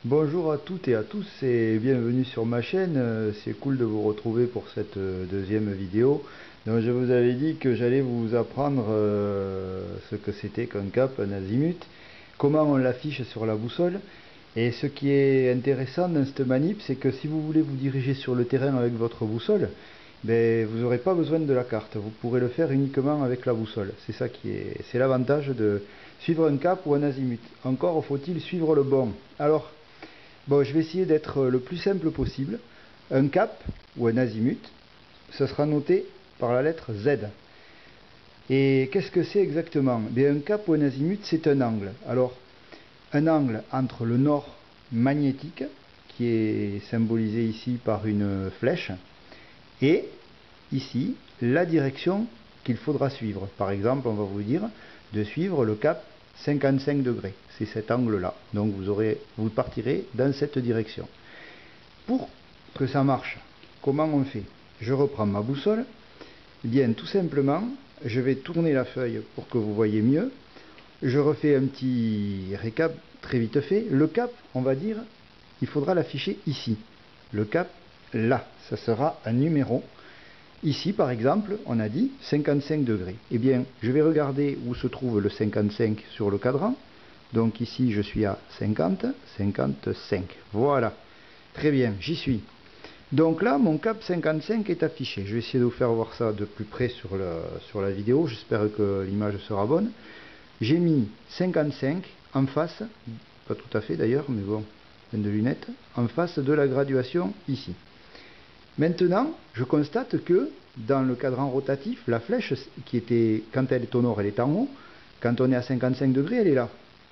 Bonjour à toutes et à tous et bienvenue sur ma chaîne. C'est cool de vous retrouver pour cette deuxième vidéo. Donc je vous avais dit que j'allais vous apprendre ce que c'était qu'un cap, un azimut, comment on l'affiche sur la boussole. Et ce qui est intéressant dans cette manip, c'est que si vous voulez vous diriger sur le terrain avec votre boussole, ben, vous n'aurez pas besoin de la carte. Vous pourrez le faire uniquement avec la boussole. C'est l'avantage de suivre un cap ou un azimut. Encore faut-il suivre le bon. Alors, bon, je vais essayer d'être le plus simple possible. Un cap ou un azimut, ça sera noté par la lettre Z. Et qu'est-ce que c'est exactement? Bien, un cap ou un azimut, c'est un angle. Alors, un angle entre le nord magnétique, qui est symbolisé ici par une flèche, et ici, la direction qu'il faudra suivre. Par exemple, on va vous dire de suivre le cap 55 degrés. C'est cet angle-là. Donc vous partirez dans cette direction. Pour que ça marche, comment on fait? Je reprends ma boussole. Eh bien, tout simplement, je vais tourner la feuille pour que vous voyez mieux. Je refais un petit récap très vite fait. Le cap, on va dire, il faudra l'afficher ici. Le cap, là, ça sera un numéro. Ici, par exemple, on a dit 55 degrés. Eh bien, je vais regarder où se trouve le 55 sur le cadran. Donc ici, je suis à 50, 55. Voilà. Très bien, j'y suis. Donc là, mon cap 55 est affiché. Je vais essayer de vous faire voir ça de plus près sur la vidéo. J'espère que l'image sera bonne. J'ai mis 55 en face, pas tout à fait d'ailleurs, mais bon, de lunettes, en face de la graduation ici. Maintenant, je constate que dans le cadran rotatif, la flèche qui était, quand elle est au nord, elle est en haut. Quand on est à 55 degrés, elle est là.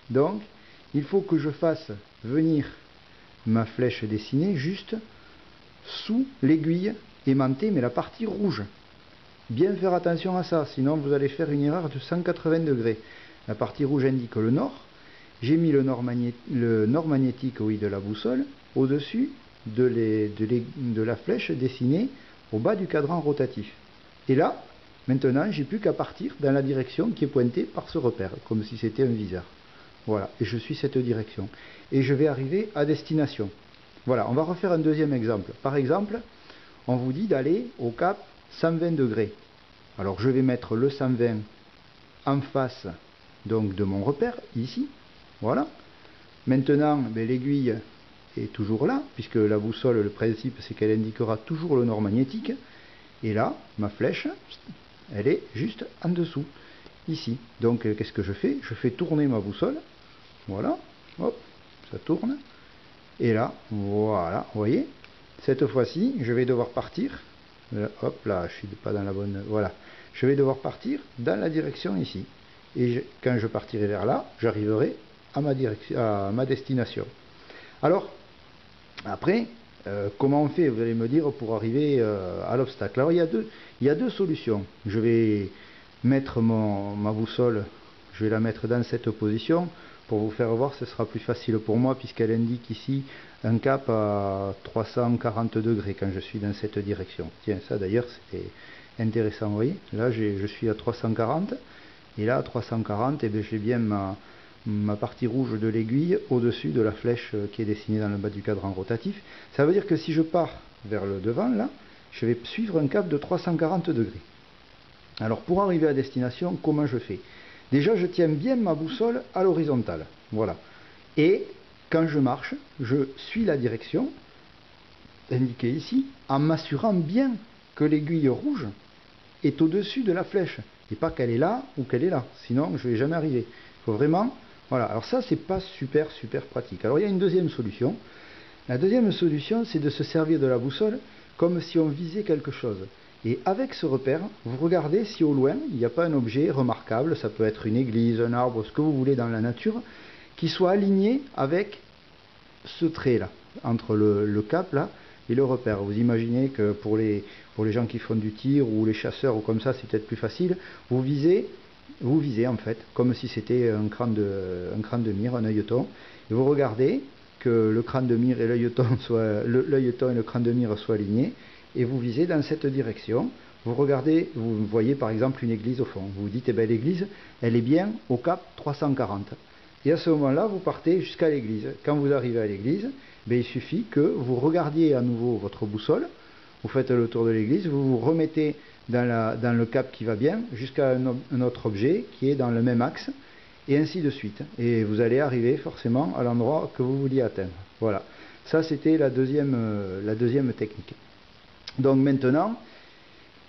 Donc, il faut que je fasse venir ma flèche dessinée juste sous l'aiguille aimantée, mais la partie rouge. Bien faire attention à ça, sinon vous allez faire une erreur de 180 degrés. La partie rouge indique le nord. J'ai mis le nord magnétique, oui, de la boussole au-dessus de la flèche dessinée au bas du cadran rotatif. Et là, maintenant, j'ai plus qu'à partir dans la direction qui est pointée par ce repère, comme si c'était un viseur. Voilà, et je suis cette direction. Et je vais arriver à destination. Voilà, on va refaire un deuxième exemple. Par exemple, on vous dit d'aller au cap 120 degrés. Alors je vais mettre le 120 en face donc de mon repère, ici. Voilà. Maintenant, ben, l'aiguille est toujours là, puisque la boussole, le principe, c'est qu'elle indiquera toujours le nord magnétique. Et là, ma flèche, elle est juste en dessous, ici. Donc, qu'est-ce que je fais? Je fais tourner ma boussole. Voilà. Hop, ça tourne. Et là, voilà, vous voyez, cette fois-ci, je vais devoir partir. Hop là, je suis pas dans la bonne. Voilà. Je vais devoir partir dans la direction ici. Et quand je partirai vers là, j'arriverai à ma destination. Alors, après, comment on fait, vous allez me dire, pour arriver à l'obstacle? Alors, il y a deux solutions. Je vais mettre ma boussole, je vais la mettre dans cette position. Pour vous faire voir, ce sera plus facile pour moi, puisqu'elle indique ici un cap à 340 degrés quand je suis dans cette direction. Tiens, ça d'ailleurs, c'était intéressant, vous voyez. Là, je suis à 340, et là, à 340, eh bien, j'ai bien ma partie rouge de l'aiguille au-dessus de la flèche qui est dessinée dans le bas du cadran rotatif. Ça veut dire que si je pars vers le devant, là, je vais suivre un cap de 340 degrés. Alors pour arriver à destination, comment je fais? Déjà, je tiens bien ma boussole à l'horizontale. Voilà. Et quand je marche, je suis la direction indiquée ici en m'assurant bien que l'aiguille rouge est au-dessus de la flèche et pas qu'elle est là ou qu'elle est là. Sinon, je ne vais jamais arriver. Il faut vraiment... Voilà. Alors ça, c'est pas super pratique. Alors il y a une deuxième solution. La deuxième solution, c'est de se servir de la boussole comme si on visait quelque chose. Et avec ce repère, vous regardez si au loin, il n'y a pas un objet remarquable, ça peut être une église, un arbre, ce que vous voulez dans la nature, qui soit aligné avec ce trait-là, entre le cap là et le repère. Vous imaginez que pour les gens qui font du tir ou les chasseurs ou comme ça, c'est peut-être plus facile, vous visez en fait, comme si c'était un crâne de mire, un œilleton, et vous regardez que le crâne de mire et l'œilleton et le crâne de mire soient alignés, et vous visez dans cette direction. Vous regardez, vous voyez par exemple une église au fond. Vous vous dites, eh bien l'église, elle est bien au cap 340. Et à ce moment-là, vous partez jusqu'à l'église. Quand vous arrivez à l'église, il suffit que vous regardiez à nouveau votre boussole, vous faites le tour de l'église, vous vous remettez dans le cap qui va bien, jusqu'à un autre objet qui est dans le même axe, et ainsi de suite. Et vous allez arriver forcément à l'endroit que vous vouliez atteindre. Voilà. Ça, c'était la deuxième technique. Donc maintenant,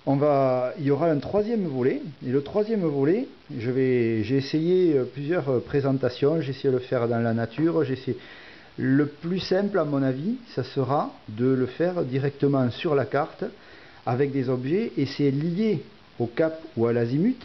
il y aura un troisième volet. Et le troisième volet, j'ai essayé plusieurs présentations. J'ai essayé de le faire dans la nature. Le plus simple, à mon avis, ça sera de le faire directement sur la carte avec des objets, et c'est lié au cap ou à l'azimut,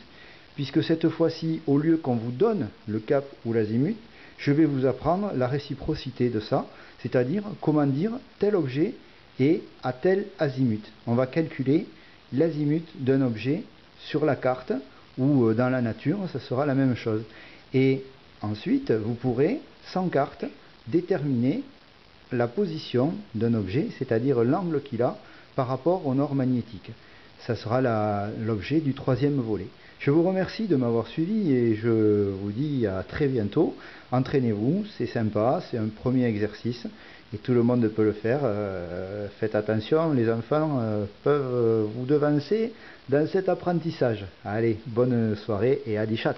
puisque cette fois-ci, au lieu qu'on vous donne le cap ou l'azimut, je vais vous apprendre la réciprocité de ça, c'est-à-dire comment dire tel objet est à tel azimut. On va calculer l'azimut d'un objet sur la carte ou dans la nature, ça sera la même chose. Et ensuite, vous pourrez, sans carte, déterminer la position d'un objet, c'est-à-dire l'angle qu'il a par rapport au nord magnétique. Ça sera l'objet du troisième volet. Je vous remercie de m'avoir suivi et je vous dis à très bientôt. Entraînez-vous, c'est sympa, c'est un premier exercice et tout le monde peut le faire. Faites attention, les enfants peuvent vous devancer dans cet apprentissage. Allez, bonne soirée et à des chats.